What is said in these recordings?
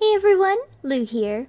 Hey everyone, Lou here.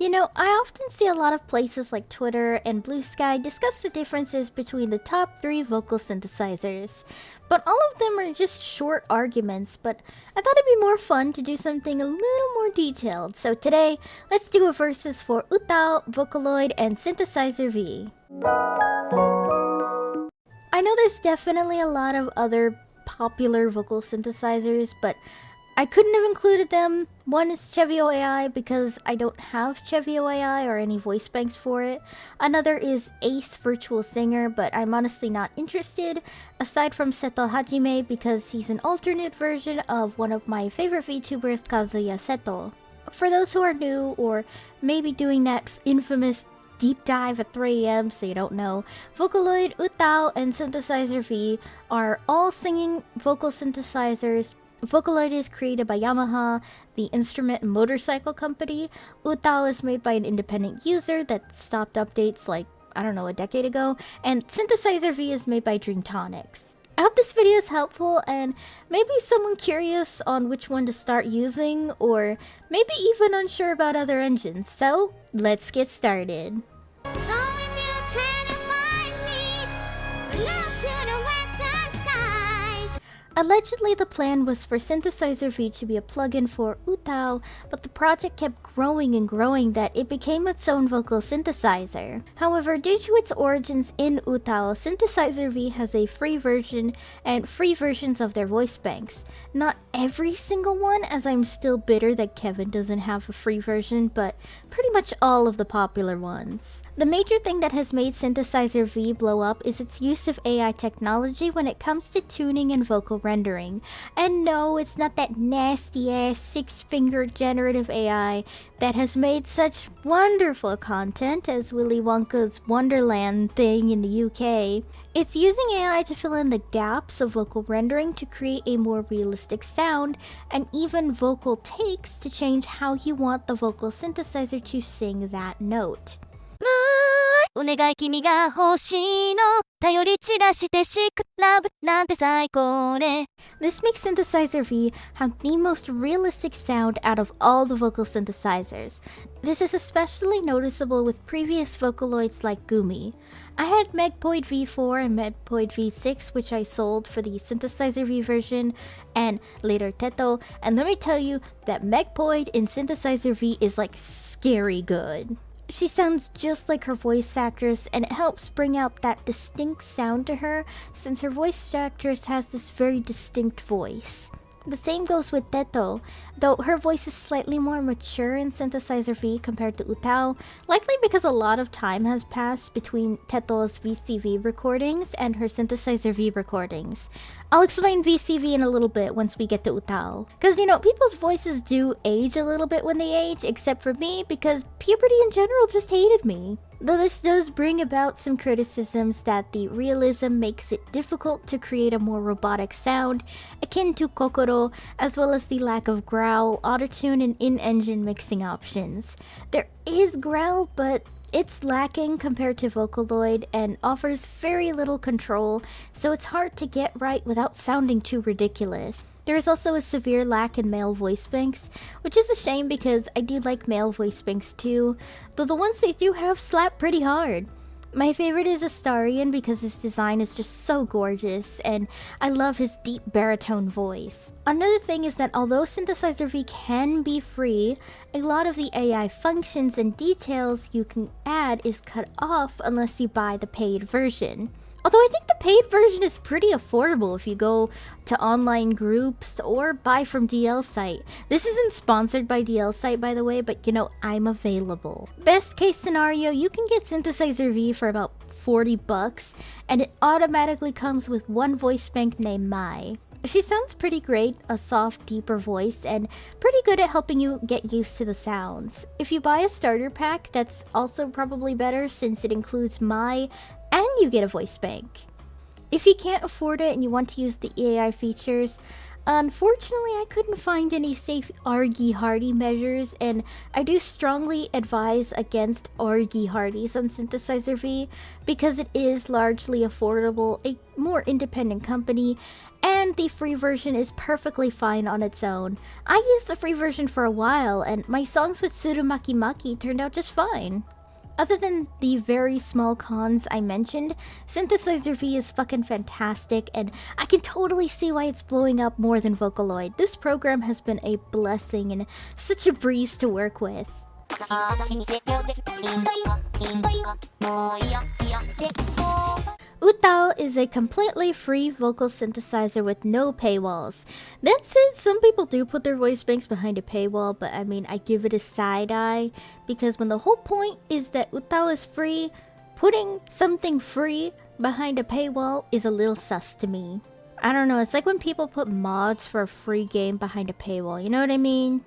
I often see a lot of places like Twitter and Bluesky discuss the differences between the top 3 vocal synthesizers. But all of them are just short arguments, but I thought it'd be more fun to do something a little more detailed. So today, let's do a versus for UTAU, Vocaloid, and Synthesizer V. I know there's definitely a lot of other popular vocal synthesizers, but I couldn't have included them. One is Cevio AI because I don't have Cevio AI or any voice banks for it. Another is Ace Virtual Singer, but I'm honestly not interested, aside from Seto Hajime because he's an alternate version of one of my favorite VTubers, Kazuya Seto. For those who are new or maybe doing that infamous deep dive at 3 AM so you don't know, Vocaloid, UTAU, and Synthesizer V are all singing vocal synthesizers. Vocaloid is created by Yamaha, the instrument and motorcycle company. UTAU is made by an independent user that stopped updates like, a decade ago. And Synthesizer V is made by Dreamtonics. I hope this video is helpful and maybe someone curious on which one to start using or maybe even unsure about other engines. So, let's get started. Allegedly, the plan was for Synthesizer V to be a plugin for UTAU, but the project kept growing and growing that it became its own vocal synthesizer. However, due to its origins in UTAU, Synthesizer V has a free version and free versions of their voice banks. Not every single one, as I'm still bitter that Kevin doesn't have a free version, but pretty much all of the popular ones. The major thing that has made Synthesizer V blow up is its use of AI technology when it comes to tuning and vocal rendering. And no, it's not that nasty ass 6-fingered generative AI that has made such wonderful content as Willy Wonka's Wonderland thing in the UK. It's using AI to fill in the gaps of vocal rendering to create a more realistic sound, and even vocal takes to change how you want the vocal synthesizer to sing that note. This makes Synthesizer V have the most realistic sound out of all the vocal synthesizers. This is especially noticeable with previous Vocaloids like Gumi. I had Megpoid V4 and Megpoid V6, which I sold for the Synthesizer V version, and later Teto, and let me tell you that Megpoid in Synthesizer V is like scary good. She sounds just like her voice actress, and it helps bring out that distinct sound to her since her voice actress has this very distinct voice. The same goes with Teto, though her voice is slightly more mature in Synthesizer V compared to UTAU, likely because a lot of time has passed between Teto's VCV recordings and her Synthesizer V recordings. I'll explain VCV in a little bit once we get to UTAU. Because, people's voices do age a little bit when they age, except for me, because puberty in general just hated me. Though this does bring about some criticisms that the realism makes it difficult to create a more robotic sound, akin to Kokoro, as well as the lack of growl, autotune, and in-engine mixing options. There is growl, but it's lacking compared to Vocaloid and offers very little control, so it's hard to get right without sounding too ridiculous. There is also a severe lack in male voice banks, which is a shame because I do like male voice banks too, though the ones they do have slap pretty hard. My favorite is Astarion because his design is just so gorgeous, and I love his deep baritone voice. Another thing is that although Synthesizer V can be free, a lot of the AI functions and details you can add is cut off unless you buy the paid version. Although I think the paid version is pretty affordable if you go to online groups or buy from DL Site. This isn't sponsored by DL Site, by the way, but I'm available. Best case scenario, you can get Synthesizer V for about $40 and it automatically comes with one voice bank named Mai. She sounds pretty great, a soft, deeper voice, and pretty good at helping you get used to the sounds. If you buy a starter pack, that's also probably better since it includes Mai and you get a voice bank. If you can't afford it and you want to use the AI features, unfortunately I couldn't find any safe argy-hardy measures, and I do strongly advise against argy-hardies on Synthesizer V because it is largely affordable, a more independent company, and and the free version is perfectly fine on its own. I used the free version for a while, and my songs with Tsurumaki Maki turned out just fine. Other than the very small cons I mentioned, Synthesizer V is fucking fantastic, and I can totally see why it's blowing up more than Vocaloid. This program has been a blessing and such a breeze to work with. UTAU is a completely free vocal synthesizer with no paywalls. That said, some people do put their voice banks behind a paywall, but I mean, I give it a side eye, because when the whole point is that UTAU is free, putting something free behind a paywall is a little sus to me. I don't know, it's like when people put mods for a free game behind a paywall, you know what I mean?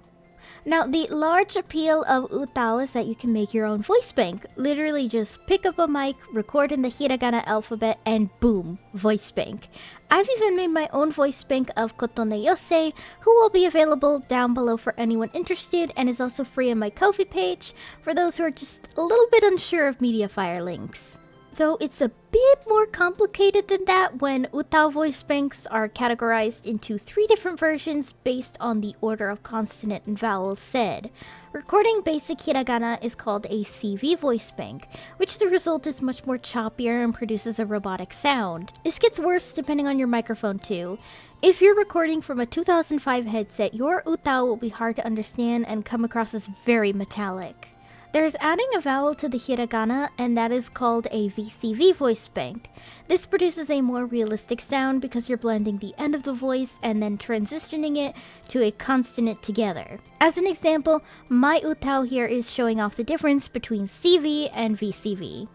Now, the large appeal of UTAU is that you can make your own voice bank. Literally just pick up a mic, record in the hiragana alphabet, and boom, voice bank. I've even made my own voice bank of Kotone Yosei, who will be available down below for anyone interested and is also free on my Ko-fi page for those who are just a little bit unsure of Mediafire links. Though it's a bit more complicated than that when UTAU voice banks are categorized into 3 different versions based on the order of consonant and vowels said. Recording basic hiragana is called a CV voice bank, which the result is much more choppier and produces a robotic sound. This gets worse depending on your microphone too. If you're recording from a 2005 headset, your UTAU will be hard to understand and come across as very metallic. There's adding a vowel to the hiragana, and that is called a VCV voice bank. This produces a more realistic sound because you're blending the end of the voice and then transitioning it to a consonant together. As an example, my UTAU here is showing off the difference between CV and VCV.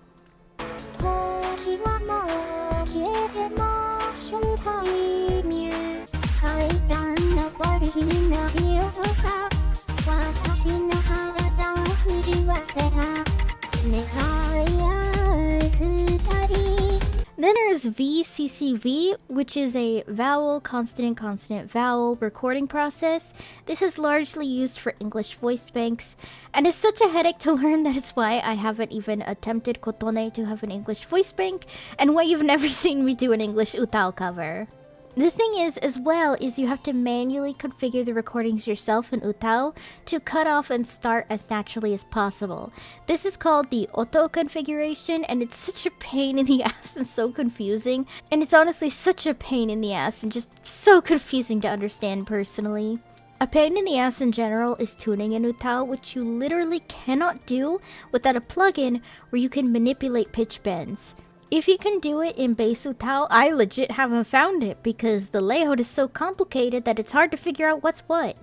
Then there's VCCV, which is a vowel, consonant, consonant, vowel recording process. This is largely used for English voice banks, and it's such a headache to learn that it's why I haven't even attempted Kotone to have an English voice bank, and why you've never seen me do an English UTAU cover. The thing is, as well, is you have to manually configure the recordings yourself in UTAU to cut off and start as naturally as possible. This is called the auto configuration, and it's such a pain in the ass and so confusing. And it's honestly such a pain in the ass and just so confusing to understand personally. A pain in the ass in general is tuning in UTAU, which you literally cannot do without a plugin where you can manipulate pitch bends. If you can do it in base UTAU, I legit haven't found it because the layout is so complicated that it's hard to figure out what's what.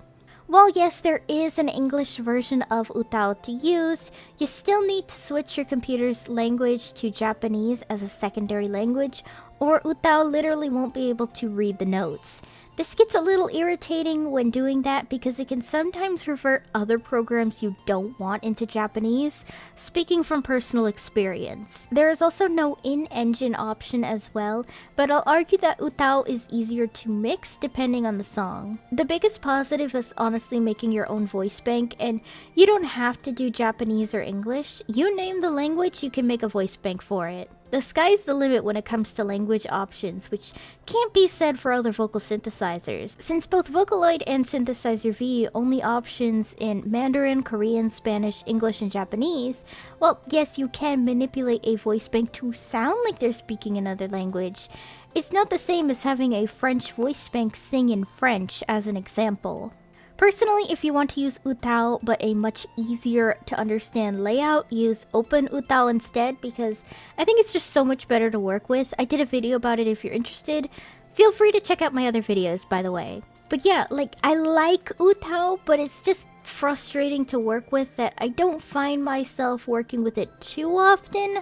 While yes, there is an English version of UTAU to use, you still need to switch your computer's language to Japanese as a secondary language, or UTAU literally won't be able to read the notes. This gets a little irritating when doing that because it can sometimes revert other programs you don't want into Japanese, speaking from personal experience. There is also no in-engine option as well, but I'll argue that UTAU is easier to mix depending on the song. The biggest positive is honestly making your own voice bank, and you don't have to do Japanese or English. You name the language, you can make a voice bank for it. The sky's the limit when it comes to language options, which can't be said for other vocal synthesizers. Since both Vocaloid and Synthesizer V only options in Mandarin, Korean, Spanish, English, and Japanese, well, yes, you can manipulate a voice bank to sound like they're speaking another language. It's not the same as having a French voice bank sing in French, as an example. Personally, if you want to use UTAU but a much easier to understand layout, use Open UTAU instead because I think it's just so much better to work with. I did a video about it if you're interested. Feel free to check out my other videos, by the way. But yeah, I like UTAU, but it's just frustrating to work with that I don't find myself working with it too often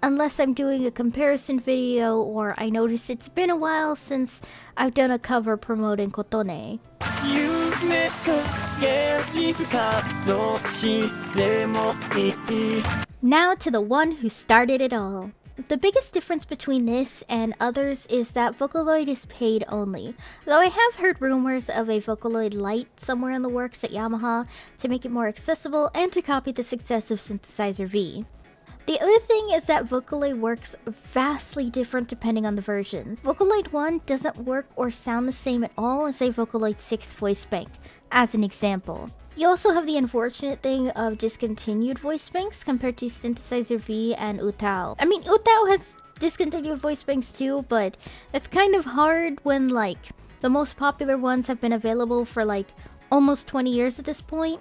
unless I'm doing a comparison video or I notice it's been a while since I've done a cover promoting Kotone. Now to the one who started it all. The biggest difference between this and others is that Vocaloid is paid only, though I have heard rumors of a Vocaloid Lite somewhere in the works at Yamaha to make it more accessible and to copy the success of Synthesizer V. The other thing is that Vocaloid works vastly different depending on the versions. Vocaloid 1 doesn't work or sound the same at all as a Vocaloid 6 voice bank, as an example. You also have the unfortunate thing of discontinued voice banks compared to Synthesizer V and UTAU. I mean, UTAU has discontinued voice banks too, but that's kind of hard when, like, the most popular ones have been available for, like, almost 20 years at this point.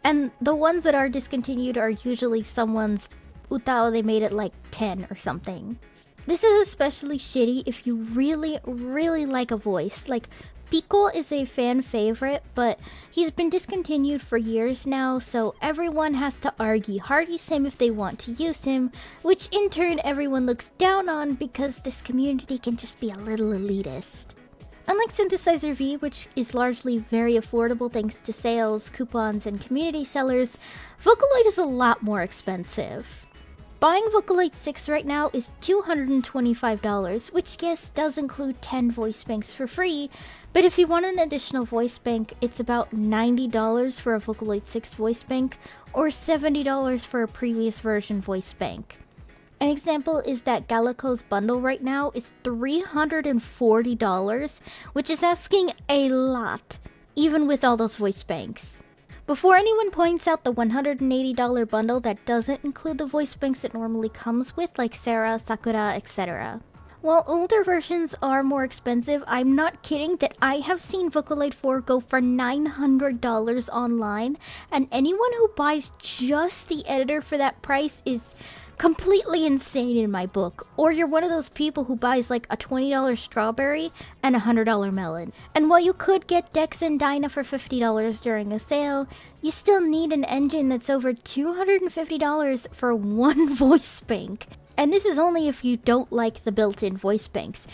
And the ones that are discontinued are usually someone's UTAU they made it like 10 or something. This is especially shitty if you really, really like a voice. Like, Pico is a fan favorite, but he's been discontinued for years now, so everyone has to argy-hardies him if they want to use him, which in turn everyone looks down on because this community can just be a little elitist. Unlike Synthesizer V, which is largely very affordable thanks to sales, coupons, and community sellers, Vocaloid is a lot more expensive. Buying Vocaloid 6 right now is $225, which yes, does include 10 voice banks for free, but if you want an additional voice bank, it's about $90 for a Vocaloid 6 voice bank, or $70 for a previous version voice bank. An example is that Gallico's bundle right now is $340, which is asking a lot, even with all those voice banks. Before anyone points out the $180 bundle that doesn't include the voice banks it normally comes with, like Sarah, Sakura, etc. While older versions are more expensive, I'm not kidding that I have seen Vocaloid 4 go for $900 online, and anyone who buys just the editor for that price is completely insane in my book. Or you're one of those people who buys like a $20 strawberry and a $100 melon. And while you could get Dex and Dyna for $50 during a sale, you still need an engine that's over $250 for one voice bank. And this is only if you don't like the built-in voice banks.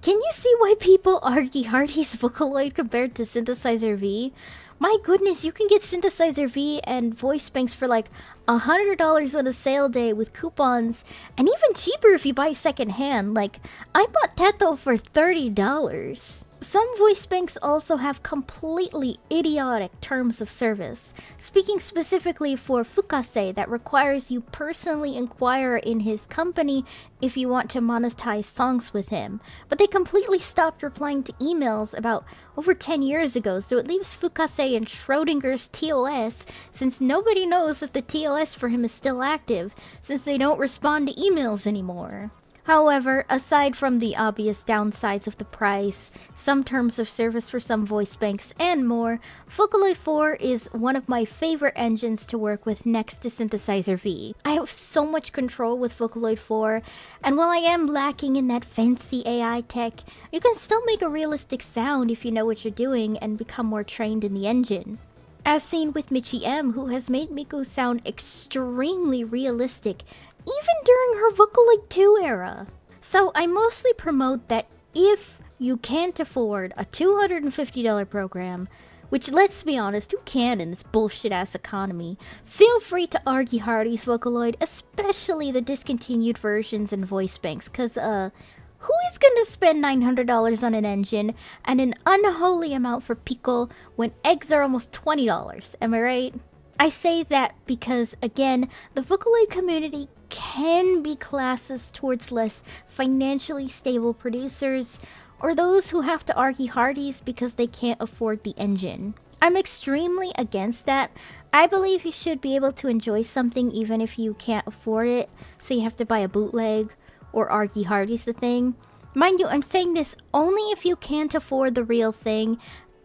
Can you see why people argy-hardies Vocaloid compared to Synthesizer V? My goodness, you can get Synthesizer V and voice banks for like $100 on a sale day with coupons, and even cheaper if you buy secondhand. Like, I bought Teto for $30. Some voice banks also have completely idiotic terms of service. Speaking specifically for Fukase, that requires you personally inquire in his company if you want to monetize songs with him. But they completely stopped replying to emails about over 10 years ago, so it leaves Fukase in Schrodinger's TOS, since nobody knows if the TOS for him is still active, since they don't respond to emails anymore. However, aside from the obvious downsides of the price, some terms of service for some voice banks, and more, Vocaloid 4 is one of my favorite engines to work with next to Synthesizer V. I have so much control with Vocaloid 4, and while I am lacking in that fancy AI tech, you can still make a realistic sound if you know what you're doing and become more trained in the engine. As seen with Michi M, who has made Miku sound extremely realistic even during her Vocaloid 2 era. So I mostly promote that if you can't afford a $250 program, which, let's be honest, who can in this bullshit ass economy, feel free to argy-hardies Vocaloid, especially the discontinued versions and voice banks, cause who is gonna spend $900 on an engine and an unholy amount for Pico when eggs are almost $20, am I right? I say that because, again, the Vocaloid community can be classes towards less financially stable producers, or those who have to argy-hardies because they can't afford the engine. I'm extremely against that. I believe you should be able to enjoy something even if you can't afford it, so you have to buy a bootleg or argy-hardies the thing. Mind you, I'm saying this only if you can't afford the real thing,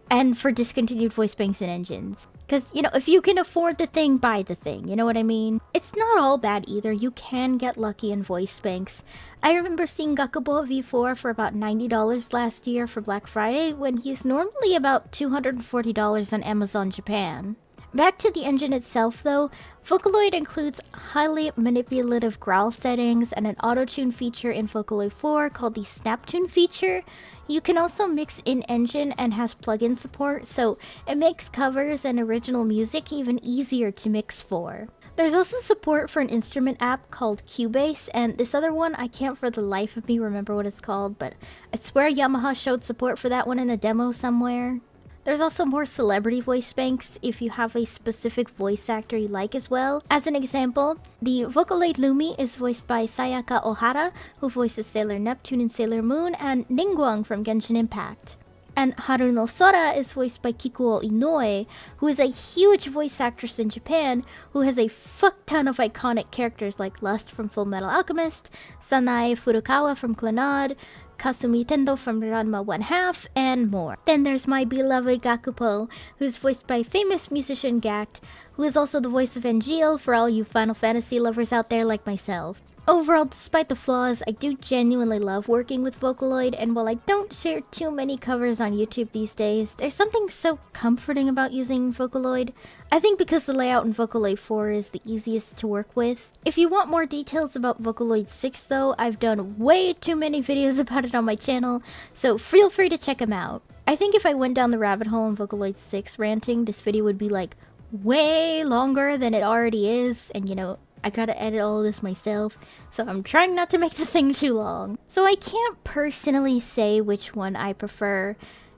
and for discontinued voice banks and engines. Because, you know, if you can afford the thing, buy the thing, you know what I mean? It's not all bad either, you can get lucky in voice banks. I remember seeing Gakubo V4 for about $90 last year for Black Friday, when he's normally about $240 on Amazon Japan. Back to the engine itself though, Vocaloid includes highly manipulative growl settings and an auto-tune feature in Vocaloid 4 called the Snap Tune feature. You can also mix in-engine and has plugin support, so it makes covers and original music even easier to mix for. There's also support for an instrument app called Cubase, and this other one, I can't for the life of me remember what it's called, but I swear Yamaha showed support for that one in a demo somewhere. There's also more celebrity voice banks if you have a specific voice actor you like as well. As an example, the Vocaloid Lumi is voiced by Sayaka Ohara, who voices Sailor Neptune in Sailor Moon, and Ningguang from Genshin Impact. And Haru no Sora is voiced by Kikuo Inoue, who is a huge voice actress in Japan who has a fuck ton of iconic characters like Lust from Full Metal Alchemist, Sanae Furukawa from Clannad, Kasumi Tendo from Ranma 1/2, and more. Then there's my beloved Gakupo, who's voiced by famous musician Gact, who is also the voice of Angeal for all you Final Fantasy lovers out there like myself. Overall, despite the flaws, I do genuinely love working with Vocaloid, and while I don't share too many covers on YouTube these days, there's something so comforting about using Vocaloid. I think because the layout in Vocaloid 4 is the easiest to work with. If you want more details about Vocaloid 6 though, I've done way too many videos about it on my channel, so feel free to check them out. I think if I went down the rabbit hole in Vocaloid 6 ranting, this video would be like way longer than it already is, and you know, I gotta edit all this myself, so I'm trying not to make the thing too long. So I can't personally say which one I prefer.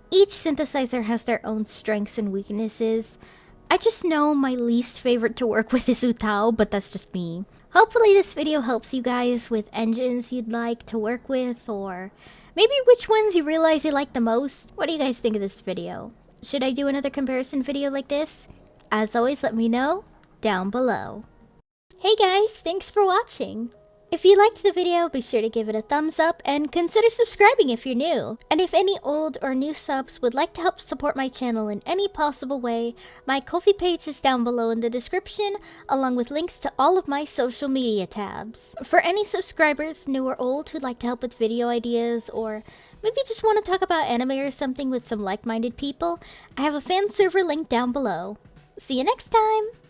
Each synthesizer has their own strengths and weaknesses. I just know my least favorite to work with is UTAU, but that's just me. Hopefully this video helps you guys with engines you'd like to work with, or maybe which ones you realize you like the most. What do you guys think of this video? Should I do another comparison video like this? As always, let me know down below. Hey guys, thanks for watching! If you liked the video, be sure to give it a thumbs up and consider subscribing if you're new. And if any old or new subs would like to help support my channel in any possible way, my Ko-fi page is down below in the description, along with links to all of my social media tabs. For any subscribers, new or old, who'd like to help with video ideas, or maybe just want to talk about anime or something with some like-minded people, I have a fan server link down below. See you next time!